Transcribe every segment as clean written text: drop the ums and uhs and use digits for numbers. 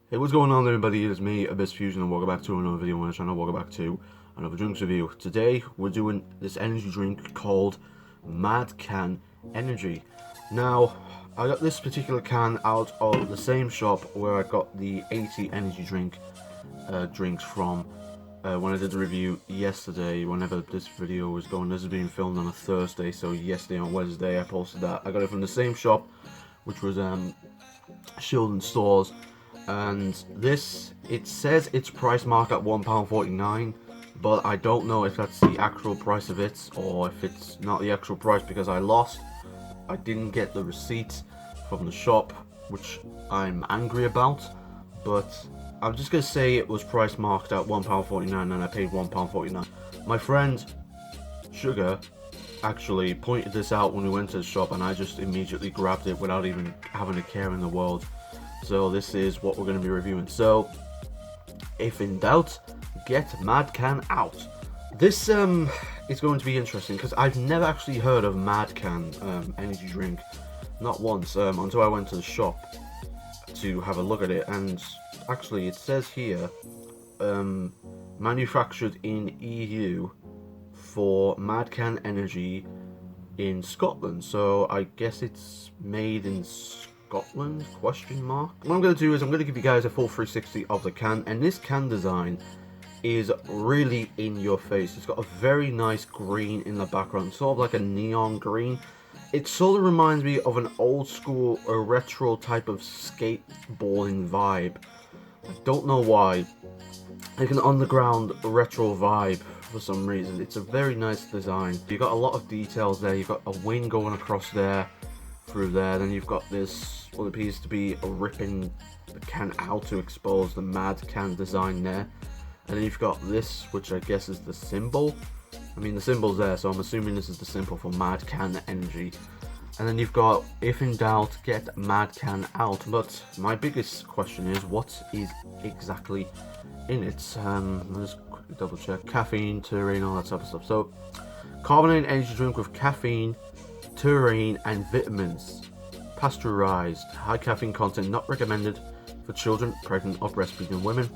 Hey, what's going on there, everybody? It's me, Abyss Fusion, and welcome back to another video on the channel. Welcome back to another drinks review. Today, we're doing this energy drink called MadCan Energy. Now, I got this particular can out of the same shop where I got the 80 energy drinks from when I did the review yesterday. Whenever this video was going, this is being filmed on a Thursday, so yesterday on Wednesday I posted that. I got it from the same shop, which was Shieldon Stores. And this, it says it's price marked at £1.49, but I don't know if that's the actual price of it or if it's not the actual price, because I didn't get the receipt from the shop, which I'm angry about. But I'm just gonna say it was price marked at £1.49 and I paid £1.49. My friend Sugar actually pointed this out when we went to the shop, and I just immediately grabbed it without even having a care in the world. So this is what we're going to be reviewing. So, if in doubt, get MadCan out. This is going to be interesting because I've never actually heard of MadCan energy drink, not once, until I went to the shop to have a look at it. And actually, it says here, manufactured in EU for MadCan Energy in Scotland. So I guess it's made in Scotland, question mark. What I'm going to do is I'm going to give you guys a full 360 of the can, and this can design is really in your face. It's got a very nice green in the background, sort of like a neon green. It sort of reminds me of an old school or retro type of skateboarding vibe. I don't know why. Like an underground retro vibe for some reason. It's a very nice design. You've got a lot of details there. You've got a wing going across there, through there. Then you've got this, what appears to be a ripping the can out to expose the MadCan design there. And then you've got this, which I guess is the symbol. I mean, the symbol's there, so I'm assuming this is the symbol for MadCan Energy. And then you've got, if in doubt, get MadCan out. But my biggest question is, what is exactly in it? Let's quickly double check. Caffeine, taurine, all that type of stuff. So, carbonated energy drink with caffeine, taurine, and vitamins. Pasteurized. High caffeine content not recommended for children, pregnant, or breastfeeding women.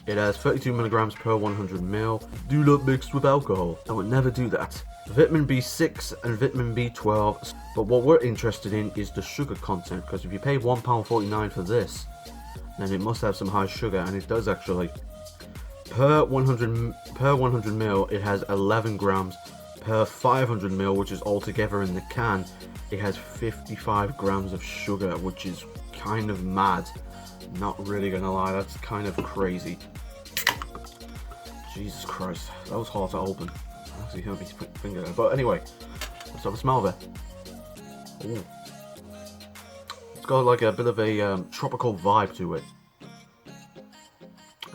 It has 32 milligrams per 100 ml. Do not mix with alcohol. I would never do that. Vitamin B6 and vitamin B12. But what we're interested in is the sugar content, because if you pay £1.49 for this, then it must have some high sugar, and it does actually. Per 100 ml, it has 11 grams. Per 500 ml, which is altogether in the can, it has 55 grams of sugar, which is kind of mad. Not really gonna lie, that's kind of crazy. Jesus Christ, that was hard to open. Actually hurt me finger there. But anyway, let's have a smell of it. Ooh. It's got like a bit of a tropical vibe to it.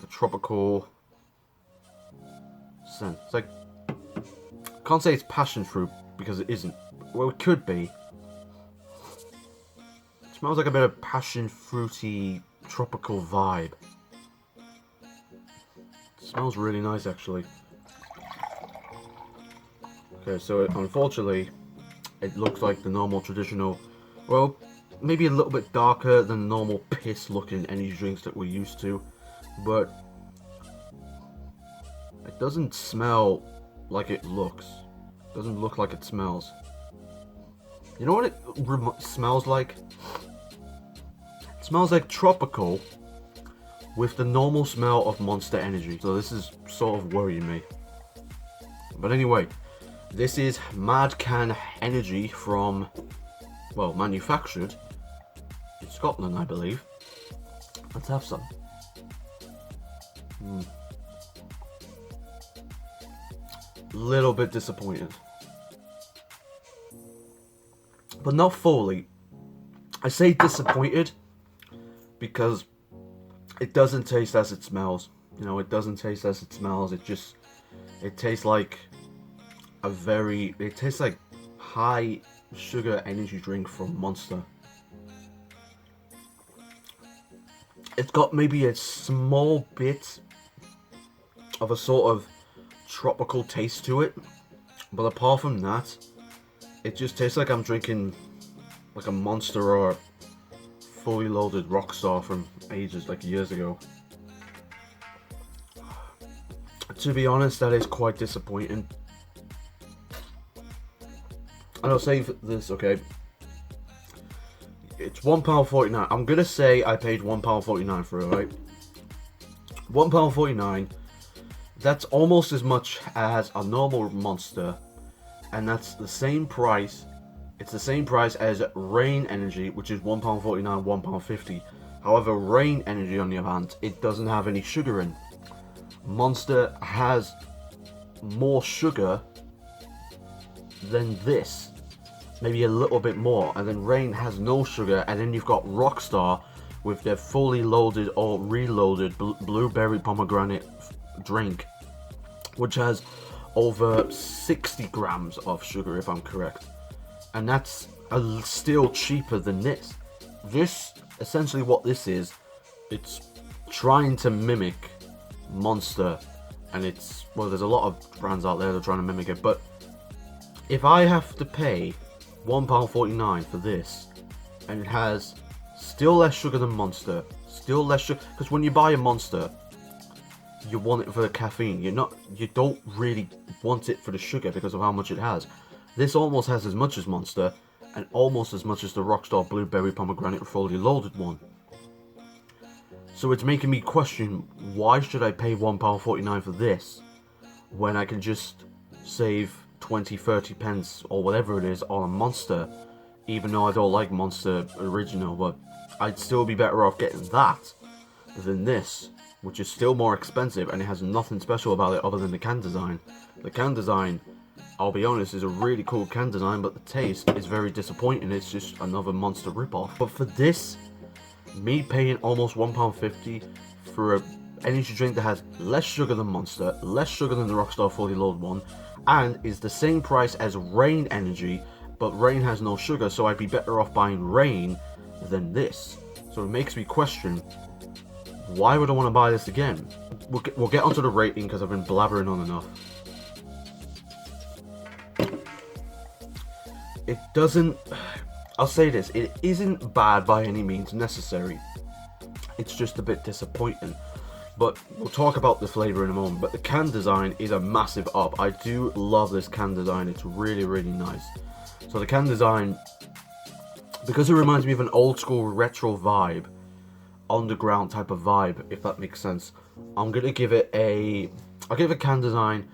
A tropical scent. It's like, can't say it's passion fruit because it isn't. Well, it could be. It smells like a bit of passion fruity tropical vibe. It smells really nice, actually. Okay, so unfortunately, it looks like the normal traditional, well, maybe a little bit darker than normal piss-looking energy drinks that we're used to, but it doesn't smell like it looks. It doesn't look like it smells. You know what it smells like? It smells like tropical with the normal smell of Monster Energy. So this is sort of worrying me. But anyway, this is MadCan Energy from, well, manufactured in Scotland, I believe. Let's have some. Little bit disappointed, but not fully. I say disappointed because it doesn't taste as it smells. You know, it doesn't taste as it smells. It tastes like it tastes like high sugar energy drink from Monster. It's got maybe a small bit of a sort of tropical taste to it, but apart from that, it just tastes like I'm drinking like a Monster or fully loaded Rockstar from ages, like years ago. To be honest, that is quite disappointing. And I'll save this, okay. It's £1.49. I'm gonna say I paid £1.49 for it, right? £1.49. That's almost as much as a normal Monster, and that's the same price. It's the same price as Rain Energy, which is £1.49, £1.50. However, Rain Energy, on the other hand, it doesn't have any sugar in. Monster has more sugar than this, maybe a little bit more, and then Rain has no sugar, and then you've got Rockstar with their fully loaded or reloaded blueberry pomegranate drink, which has over 60 grams of sugar, if I'm correct, and that's still cheaper than this. This, essentially what this is, it's trying to mimic Monster, and it's, well, there's a lot of brands out there that are trying to mimic it, but if I have to pay £1.49 for this, and it has still less sugar than Monster, still less sugar, because when you buy a Monster, you want it for the caffeine. You don't really want it for the sugar because of how much it has. This almost has as much as Monster, and almost as much as the Rockstar Blueberry Pomegranate fully loaded one. So it's making me question, why should I pay £1.49 for this when I can just save 20-30 pence or whatever it is on a Monster, even though I don't like Monster Original, but I'd still be better off getting that than this, which is still more expensive, and it has nothing special about it other than the can design. The can design, I'll be honest, is a really cool can design, but the taste is very disappointing. It's just another Monster ripoff. But for this, me paying almost £1.50 for an energy drink that has less sugar than Monster, less sugar than the Rockstar Fully Loaded one, and is the same price as Rain Energy, but Rain has no sugar, so I'd be better off buying Rain than this. So it makes me question, why would I want to buy this again? We'll get onto the rating because I've been blabbering on enough. It doesn't... I'll say this, it isn't bad by any means necessary. It's just a bit disappointing. But we'll talk about the flavour in a moment. But the can design is a massive up. I do love this can design. It's really, really nice. So the can design, because it reminds me of an old school retro vibe, underground type of vibe, if that makes sense, I'm going to give it I'll give a can design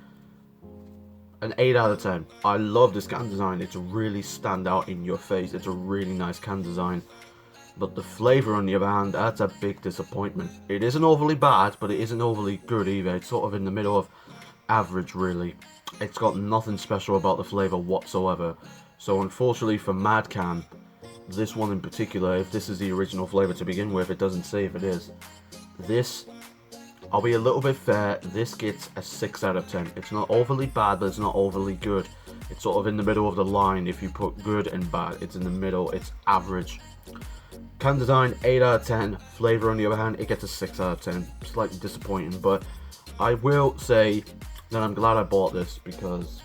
an 8 out of 10. I love this can design. It's really stand out in your face. It's a really nice can design. But the flavour, on the other hand, that's a big disappointment. It isn't overly bad, but it isn't overly good either. It's sort of in the middle of average, really. It's got nothing special about the flavour whatsoever. So unfortunately for MadCan, this one in particular, if this is the original flavour to begin with, it doesn't say if it is. This, I'll be a little bit fair, this gets a 6 out of 10. It's not overly bad, but it's not overly good. It's sort of in the middle of the line. If you put good and bad, it's in the middle. It's average. Can design, 8 out of 10. Flavour, on the other hand, it gets a 6 out of 10. Slightly disappointing, but I will say that I'm glad I bought this because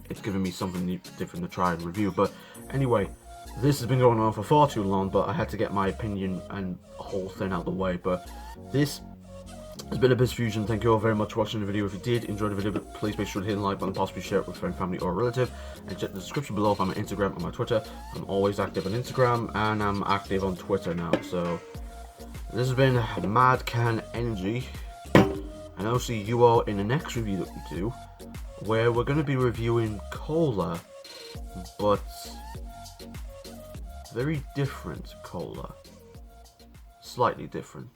it's given me something different to try and review. But anyway, this has been going on for far too long, but I had to get my opinion and whole thing out of the way. But this has been Abyss Fusion. Thank you all very much for watching the video. If you did enjoy the video, please make sure to hit the like button, possibly share it with a friend, family, or a relative. And check the description below for my Instagram and my Twitter. I'm always active on Instagram, and I'm active on Twitter now. So this has been MadCan Energy, and I'll see you all in the next review that we do, where we're going to be reviewing cola, but very different cola. Slightly different.